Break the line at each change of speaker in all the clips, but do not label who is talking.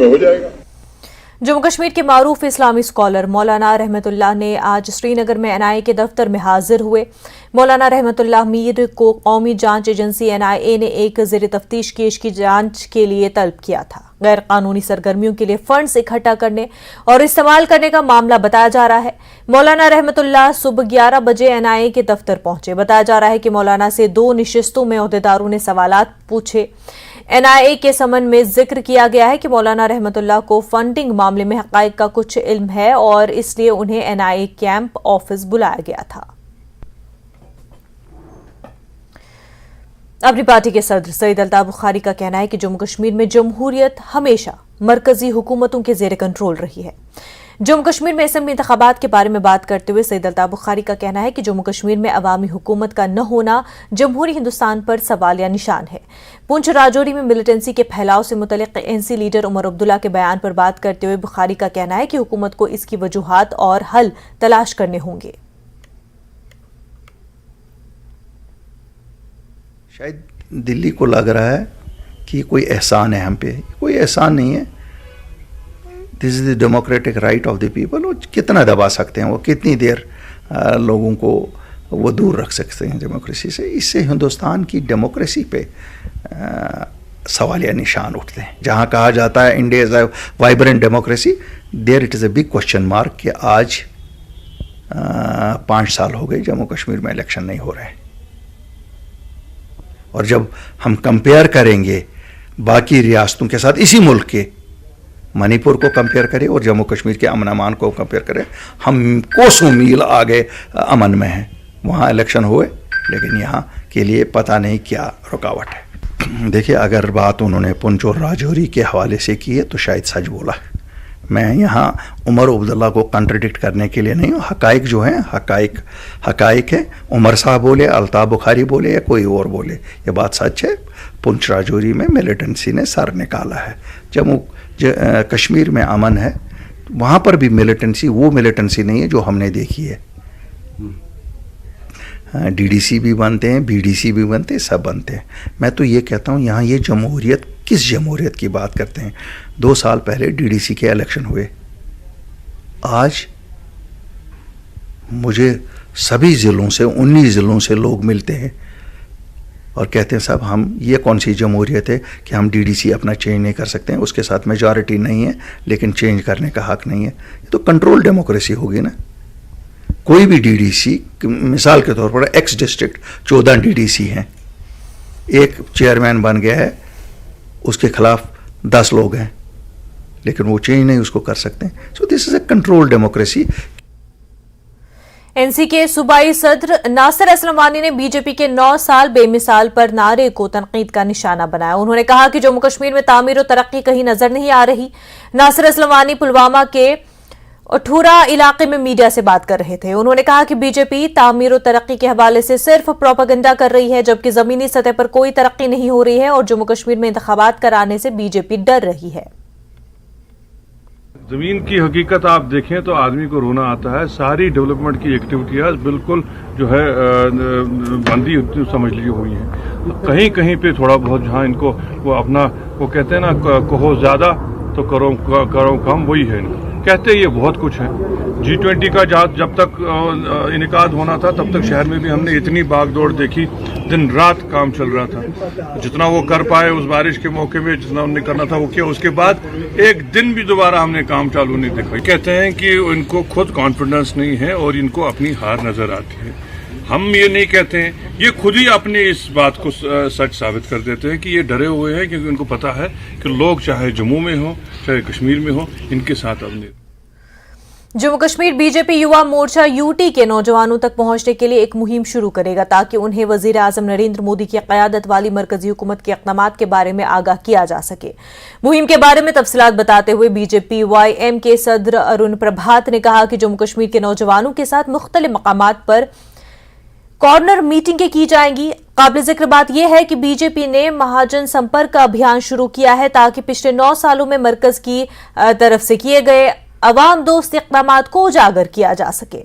में हो जाएगा।
जम्मू कश्मीर के मारूफ इस्लामी स्कॉलर मौलाना रहमतुल्लाह ने आज श्रीनगर में एनआईए के दफ्तर में हाजिर हुए। मौलाना रहमतुल्लाह मीर को कौमी जांच एजेंसी एनआईए ने एक ज़ेर तफ्तीश केस की जांच के लिए तलब किया था। गैर कानूनी सरगर्मियों के लिए फंड्स इकट्ठा करने और इस्तेमाल करने का मामला बताया जा रहा है। मौलाना रहमतुल्लाह सुबह 11 बजे एनआईए के दफ्तर पहुंचे। बताया जा रहा है कि मौलाना से 2 नशिस्तों में ओहदेदारों ने सवालात पूछे। एनआईए के समन में जिक्र किया गया है कि मौलाना रहमतुल्लाह को फंडिंग मामले में हकायक का कुछ इल्म है और इसलिए उन्हें एनआईए कैंप ऑफिस बुलाया गया था। अपनी पार्टी के सदर सईद अल्ताफ बुखारी का कहना है कि जम्मू कश्मीर में जमहूरियत हमेशा मरकजी हुकूमतों के जेर कंट्रोल रही है। जम्मू कश्मीर में असेंबली इंतखाबात के बारे में बात करते हुए सईद अल्ताफ बुखारी का कहना है कि जम्मू कश्मीर में अवामी हुकूमत का न होना जमहूरी हिंदुस्तान पर सवाल या निशान है। पुंछ राजौरी में मिलिटेंसी के फैलाव से मुतल्लिक एनसी लीडर उमर अब्दुल्ला के बयान पर बात करते हुए बुखारी का कहना है कि हुकूमत को इसकी वजूहात और हल तलाश करने होंगे।
शायद दिल्ली को लग रहा है कि कोई एहसान है हम पे, कोई एहसान नहीं है। This is the democratic right of the people. वो कितना दबा सकते हैं, वो कितनी देर लोगों को वो दूर रख सकते हैं डेमोक्रेसी से। इससे हिंदुस्तान की डेमोक्रेसी पे सवाल या निशान उठते हैं। जहाँ कहा जाता है India is a vibrant democracy, there it is a big question mark कि आज 5 साल हो गए जम्मू कश्मीर में इलेक्शन नहीं हो रहे हैं। और जब हम कंपेयर करेंगे बाकी रियासतों के साथ, इसी मुल्क के मणिपुर को कंपेयर करें और जम्मू कश्मीर के अमन अमान को कंपेयर करें, हम कोसों मील आगे अमन में हैं। वहाँ इलेक्शन हुए लेकिन यहाँ के लिए पता नहीं क्या रुकावट है। देखिए, अगर बात उन्होंने पुंछ और राजौरी के हवाले से की है तो शायद सच बोला। मैं यहाँ उमर अब्दुल्ला को कंट्रडिक्ट करने के लिए नहीं हूँ। हकाइक जो हैं हकाइक है। उमर साहब बोले, अल्ताफ बुखारी बोले या कोई और बोले, ये बात सच है। पुंछ राजौरी में मिलिटेंसी ने सर निकाला है। जम्मू कश्मीर में अमन है, वहाँ पर भी मिलिटेंसी वो मिलिटेंसी नहीं है जो हमने देखी है। डीडीसी भी बनते हैं, बीडीसी भी बनते हैं, सब बनते हैं। मैं तो ये कहता हूँ यहाँ ये जमहूरियत, किस जमहूरियत की बात करते हैं। 2 साल पहले डीडीसी के इलेक्शन हुए। आज मुझे सभी ज़िलों से 19 ज़िलों से लोग मिलते हैं और कहते हैं साहब हम ये कौन सी जमहूरियत है कि हम डीडीसी अपना चेंज नहीं कर सकते हैं, उसके साथ मेजॉरिटी नहीं है लेकिन चेंज करने का हक नहीं है। ये तो कंट्रोल डेमोक्रेसी होगी ना। कोई भी डीडीसी, मिसाल के तौर पर एक्स डिस्ट्रिक्ट 14 डीडीसी हैं, एक चेयरमैन बन गया है, उसके खिलाफ 10 लोग हैं लेकिन वो चेंज नहीं उसको कर सकते। So this is a control democracy.
NC के सूबाई सदर नासिर असलम वानी ने बीजेपी के 9 साल बेमिसाल पर नारे को तनकीद का निशाना बनाया। उन्होंने कहा कि जम्मू कश्मीर में तामीर और तरक्की कहीं नजर नहीं आ रही। नासिर असलम वानी पुलवामा के अठूरा इलाके में मीडिया से बात कर रहे थे। उन्होंने कहा कि बीजेपी तामीर और तरक्की के हवाले से सिर्फ प्रोपेगेंडा कर रही है, जबकि जमीनी सतह पर कोई तरक्की नहीं हो रही है और जम्मू कश्मीर में इंतखाबात कराने से बीजेपी डर रही है।
जमीन की हकीकत आप देखें तो आदमी को रोना आता है। सारी डेवलपमेंट की एक्टिविटीज बिल्कुल जो है बंदी समझ ली हुई है। कहीं कहीं पे थोड़ा बहुत जहाँ इनको वो अपना वो कहते हैं ना, कहो ज्यादा तो करो कम, वही है इनका। कहते ये बहुत कुछ है। G20 का जब तक इनेकाद होना था तब तक शहर में भी हमने इतनी भागदौड़ देखी, दिन रात काम चल रहा था। जितना वो कर पाए उस बारिश के मौके में, जितना उन्हें करना था वो किया। उसके बाद एक दिन भी दोबारा हमने काम चालू नहीं देखा। कहते हैं कि इनको खुद कॉन्फिडेंस नहीं है और इनको अपनी हार नजर आती है। हम ये नहीं कहते हैं, ये खुद ही अपने इस बात को सच साबित कर देते हैं कि ये डरे हुए हैं, क्योंकि उनको पता है कि लोग चाहे जम्मू में हो चाहे कश्मीर में हो, इनके साथ अब नहीं।
जम्मू कश्मीर बीजेपी युवा मोर्चा यूटी के नौजवानों तक पहुंचने के लिए एक मुहिम शुरू करेगा ताकि उन्हें वजीर आजम नरेंद्र मोदी की क़यादत वाली मरकजी हुकूमत के इक़दामात के बारे में आगाह किया जा सके। मुहिम के बारे में तफसीलात बताते हुए बीजेपी YM के सदर अरुण प्रभात ने कहा कि जम्मू कश्मीर के नौजवानों के साथ मुख्तलिफ मकामात पर कॉर्नर मीटिंगें की जाएंगी। काबिल जिक्र बात यह है कि बीजेपी ने महाजन संपर्क का अभियान शुरू किया है ताकि पिछले 9 सालों में मरकज की तरफ से किए गए अवाम दोस्त इक़दामात को उजागर किया जा सके।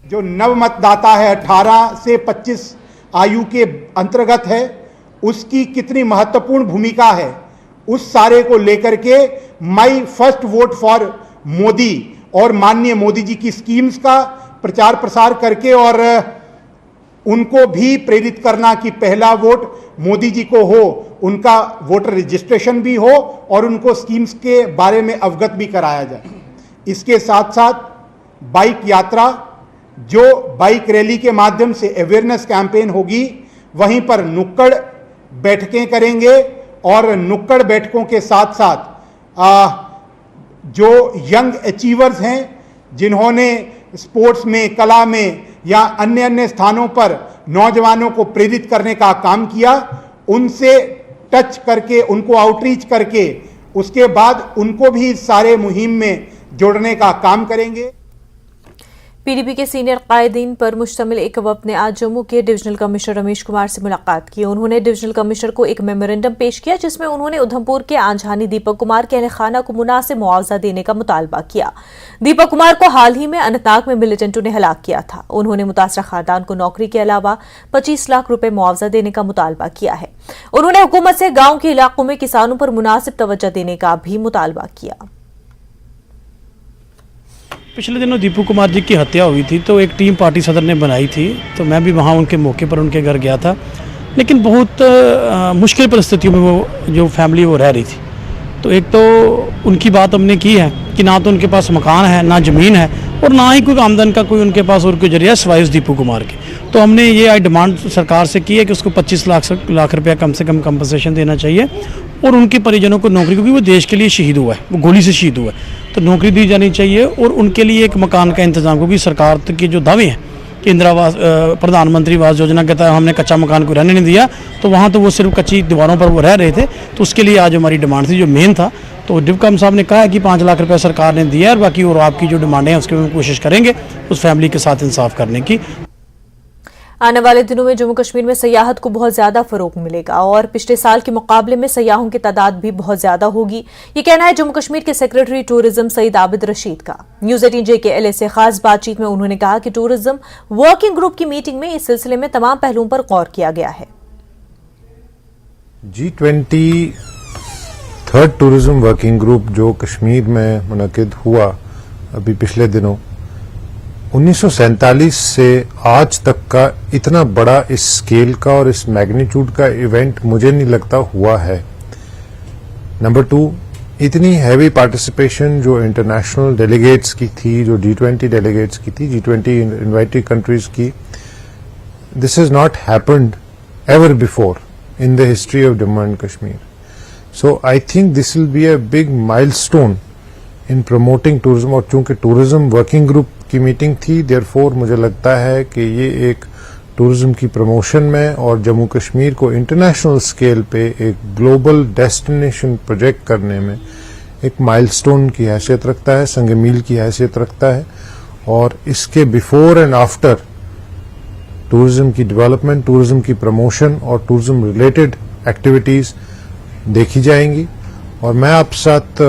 जो नव मतदाता है 18 से 25 आयु के अंतर्गत है, उसकी कितनी महत्वपूर्ण भूमिका है उस सारे को लेकर के my first vote for Modi और माननीय मोदी जी की स्कीम्स का प्रचार प्रसार करके और उनको भी प्रेरित करना कि पहला वोट मोदी जी को हो, उनका वोटर रजिस्ट्रेशन भी हो और उनको स्कीम्स के बारे में अवगत भी कराया जाए। इसके साथ साथ बाइक यात्रा, जो बाइक रैली के माध्यम से अवेयरनेस कैंपेन होगी, वहीं पर नुक्कड़ बैठकें करेंगे और नुक्कड़ बैठकों के साथ साथ जो यंग अचीवर्स हैं, जिन्होंने स्पोर्ट्स में, कला में या अन्य अन्य स्थानों पर नौजवानों को प्रेरित करने का काम किया, उनसे टच करके, उनको आउटरीच करके उसके बाद उनको भी इस सारे मुहिम में जोड़ने का काम करेंगे।
पीडीपी के सीनियर कायदीन पर मुश्तमिल एक वफ़द ने आज जम्मू के डिविजनल कमिश्नर रमेश कुमार से मुलाकात की। उन्होंने डिविजनल कमिश्नर को एक मेमोरेंडम पेश किया, जिसमें उन्होंने उधमपुर के आंझानी दीपक कुमार के अहलखाना को मुनासिब मुआवजा देने का मुतालबा किया। दीपक कुमार को हाल ही में अनंतनाग में मिलिटेंटों ने हलाक किया था। उन्होंने मुतासरा खानदान को नौकरी के अलावा 25 लाख रुपए मुआवजा देने का मुतालबा किया है। उन्होंने हुकूमत से गाँव के इलाकों में किसानों पर मुनासिब तवज्जो देने का भी मुतालबा किया।
पिछले दिनों दीपू कुमार जी की हत्या हुई थी, तो एक टीम पार्टी सदर ने बनाई थी, तो मैं भी वहाँ उनके मौके पर उनके घर गया था। लेकिन बहुत मुश्किल परिस्थितियों में वो जो फैमिली वो रह रही थी। तो एक तो उनकी बात हमने की है कि ना तो उनके पास मकान है, ना ज़मीन है और ना ही कोई आमदन का कोई उनके पास और कोई जरिया सिवाय दीपू कुमार के। तो हमने ये डिमांड सरकार से की है कि उसको 25 लाख रुपया कम से कम कंपनसेशन देना चाहिए और उनके परिजनों को नौकरी, क्योंकि वो देश के लिए शहीद हुआ है, वो गोली से शहीद हुआ है, तो नौकरी दी जानी चाहिए और उनके लिए एक मकान का इंतजाम, क्योंकि सरकार के जो दावे हैं कि इंदिरावास प्रधानमंत्री आवास योजना के तहत हमने कच्चा मकान को रहने नहीं दिया, तो वहाँ तो वो सिर्फ कच्ची दीवारों पर वो रह रहे थे। तो उसके लिए आज हमारी डिमांड थी, जो मेन था। तो डिवकम साहब ने कहा है कि 5 लाख रुपये सरकार ने दिया है और बाकी और आपकी जो डिमांडें हैं उसके में कोशिश करेंगे उस फैमिली के साथ इंसाफ करने की।
आने वाले दिनों में जम्मू कश्मीर में सयाहत को बहुत ज्यादा फरोग मिलेगा और पिछले साल के मुकाबले में सयाहों की तादाद भी बहुत ज्यादा होगी। ये कहना है जम्मू कश्मीर के सेक्रेटरी टूरिज्म सईद आबिद रशीद का। न्यूज़ 18 JKLA से खास बातचीत में उन्होंने कहा कि टूरिज्म वर्किंग ग्रुप की मीटिंग में इस सिलसिले में तमाम पहलुओं पर गौर किया गया है।
G20 third tourism working group जो कश्मीर में मुनक़िद हुआ अभी पिछले दिनों, 1947 से आज तक का इतना बड़ा इस स्केल का और इस मैग्नीट्यूड का इवेंट मुझे नहीं लगता हुआ है। नंबर 2, इतनी हैवी पार्टिसिपेशन जो इंटरनेशनल डेलीगेट्स की थी, जो G20 डेलीगेट्स की थी, G20 इनवाइटेड कंट्रीज की, this has not happened ever before in the history of Jammu and Kashmir. So I think this will be a big milestone in promoting tourism. और चूंकि tourism working group की meeting थी, therefore मुझे लगता है कि ये एक टूरिज्म की प्रमोशन में और जम्मू कश्मीर को इंटरनेशनल स्केल पे एक ग्लोबल डेस्टिनेशन प्रोजेक्ट करने में एक माइलस्टोन की हैसियत रखता है, संग मील की हैसियत रखता है। और इसके बिफोर एंड आफ्टर टूरिज्म की डेवलपमेंट, टूरिज्म की प्रमोशन और टूरिज्म रिलेटेड एक्टिविटीज देखी जाएंगी। और मैं आप साथ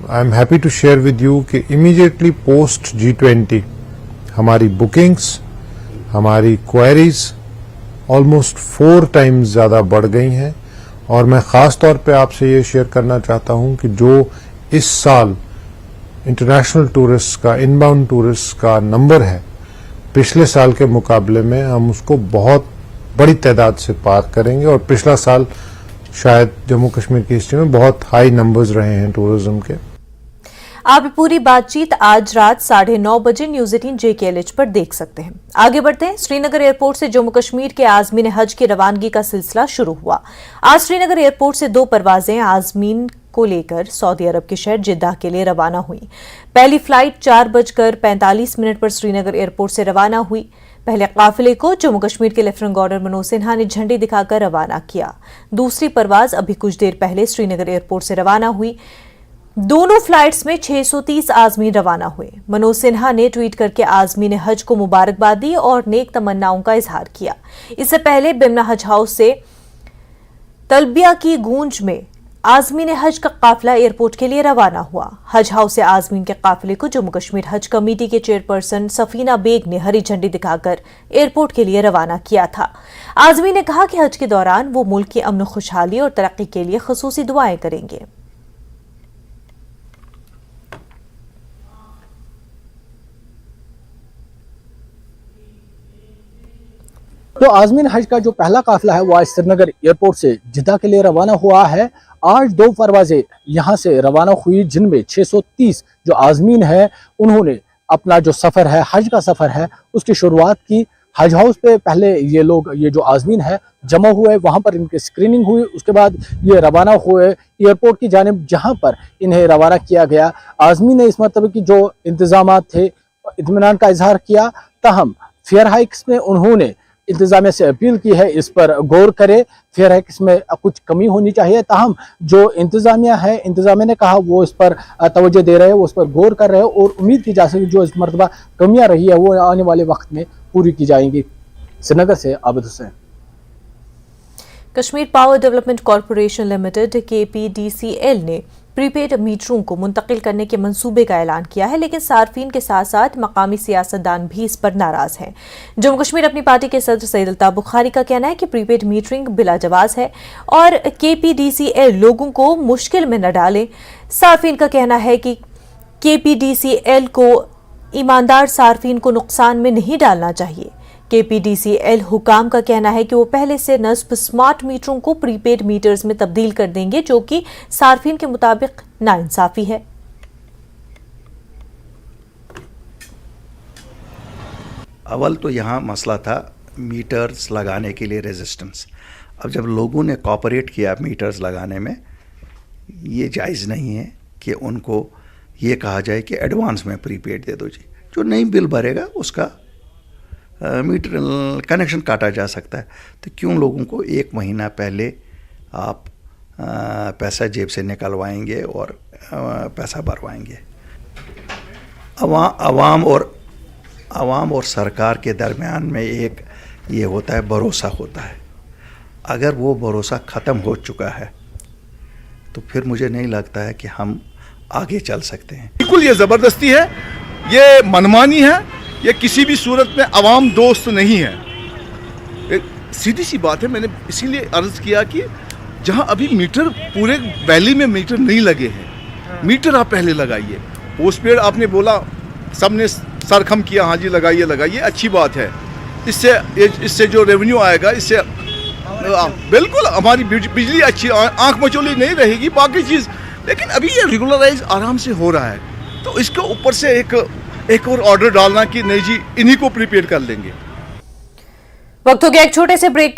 I am happy to share with you कि इमीडिएटली पोस्ट G20 हमारी बुकिंग्स, हमारी क्वेरीज ऑलमोस्ट 4 टाइम्स ज़्यादा बढ़ गई हैं। और मैं ख़ास तौर पे आपसे ये शेयर करना चाहता हूं कि जो इस साल इंटरनेशनल टूरिस्ट का, इनबाउंड टूरिस्ट का नंबर है, पिछले साल के मुकाबले में हम उसको बहुत बड़ी तादाद से पार करेंगे। और पिछला साल शायद जम्मू कश्मीर की हिस्ट्री में बहुत हाई नंबर्स रहे हैं टूरिज्म के।
आप पूरी बातचीत आज रात 9:30 बजे न्यूज़ 18 JKLH पर देख सकते हैं। आगे बढ़ते हैं। श्रीनगर एयरपोर्ट से जम्मू कश्मीर के आज़मीन हज की रवानगी का सिलसिला शुरू हुआ। आज श्रीनगर एयरपोर्ट से 2 परवाजें आज़मीन को लेकर सऊदी अरब के शहर जिद्दा के लिए रवाना हुई। पहली फ्लाइट 4:45 पर श्रीनगर एयरपोर्ट से रवाना हुई। पहले काफिले को जम्मू कश्मीर के लेफ्टिनेंट गवर्नर मनोज सिन्हा ने झंडी दिखाकर रवाना किया। दूसरी परवाज अभी कुछ देर पहले श्रीनगर एयरपोर्ट से रवाना हुई। दोनों फ्लाइट्स में 630 आज़मीन रवाना हुए। मनोज सिन्हा ने ट्वीट करके आज़मीन हज को मुबारकबाद दी और नेक तमन्नाओं का इजहार किया। इससे पहले बिमना हज हाउस से तलबिया की गूंज में आजमीन हज का काफिला एयरपोर्ट के लिए रवाना हुआ। हज हाउस से आजमीन के काफिले को जम्मू कश्मीर हज कमेटी के चेयरपर्सन सफीना बेग ने हरी झंडी दिखाकर एयरपोर्ट के लिए रवाना किया था। आजमीन ने कहा कि हज के दौरान वो मुल्क की अमन खुशहाली और तरक्की के लिए खुसूसी दुआएं करेंगे।
तो आजमीन हज का जो पहला काफिला है वो आज श्रीनगर एयरपोर्ट से जिद्दा के लिए रवाना हुआ है। आज 2 परवाजें यहाँ से रवाना हुई, जिनमें 630 जो आजमीन है उन्होंने अपना जो सफ़र है, हज का सफ़र है, उसकी शुरुआत की। हज हाउस पे पहले ये लोग, ये जो आजमीन है, जमा हुए, वहाँ पर इनकी स्क्रीनिंग हुई। उसके बाद ये रवाना हुए एयरपोर्ट की जानिब, जहाँ पर इन्हें रवाना किया गया। आजमीन ने इस मतलब की जो इंतजामात थे, इत्मीनान का इजहार किया। ताहम फेयर हाइक्स में उन्होंने इंतजामिया से अपील की है इस पर गौर करे, फेयर हाइक्स में कुछ कमी होनी चाहिए। ताहम जो इंतजामिया है, इंतजामिया ने कहा वो इस पर तवज्जो दे रहे हैं, वो इस पर गौर कर रहे हैं और उम्मीद की जा सकती जो इस मरतबा कमियां रही है वो आने वाले वक्त में पूरी की जाएंगी। श्रीनगर से Abid Hussain.
Kashmir power development corporation limited KPDCL ने प्रीपेड मीटरों को मुंतकिल करने के मंसूबे का ऐलान किया है, लेकिन सार्फिन के साथ साथ मकामी सियासतदान भी इस पर नाराज हैं। जम्मू कश्मीर अपनी पार्टी के सदर सैयद अल्ताफ बुखारी का कहना है कि प्रीपेड मीटरिंग बिलाजवाज है और KPDCL लोगों को मुश्किल में न डालें। सार्फिन का कहना है कि KPDCL को ईमानदार सार्फिन को नुकसान में नहीं डालना चाहिए। KPDCL हुकाम का कहना है कि वो पहले से नस्ब स्मार्ट मीटरों को प्रीपेड मीटर्स में तब्दील कर देंगे, जो कि सार्फिन के मुताबिक नाइंसाफी है।
अव्वल तो यहाँ मसला था मीटर्स लगाने के लिए रेजिस्टेंस। अब जब लोगों ने कॉपरेट किया मीटर्स लगाने में, ये जायज़ नहीं है कि उनको ये कहा जाए कि एडवांस में प्रीपेड दे दो जी। जो नहीं बिल भरेगा उसका मीटर कनेक्शन काटा जा सकता है। तो क्यों लोगों को 1 महीना पहले आप पैसा जेब से निकलवाएंगे और पैसा भरवाएंगे। आवाम और सरकार के दरमियान में एक ये होता है, भरोसा होता है। अगर वो भरोसा ख़त्म हो चुका है तो फिर मुझे नहीं लगता है कि हम आगे चल सकते हैं।
बिल्कुल ये ज़बरदस्ती है, ये मनमानी है, ये किसी भी सूरत में आवाम दोस्त नहीं है। एक सीधी सी बात है, मैंने इसीलिए अर्ज़ किया कि जहां अभी मीटर पूरे वैली में मीटर नहीं लगे हैं, मीटर आप पहले लगाइए। पोस्टपेड आपने बोला, सबने सरखम किया, हाँ जी लगाइए लगाइए, अच्छी बात है। इससे जो रेवेन्यू आएगा, इससे बिल्कुल हमारी बिजली अच्छी आंख मचोली नहीं रहेगी, बाकी चीज़। लेकिन अभी ये रेगुलराइज आराम से हो रहा है, तो इसके ऊपर से एक और ऑर्डर डालना कि नहीं जी इन्हीं को प्रीपेड कर लेंगे।
वक्त हो गया एक छोटे से ब्रेक का।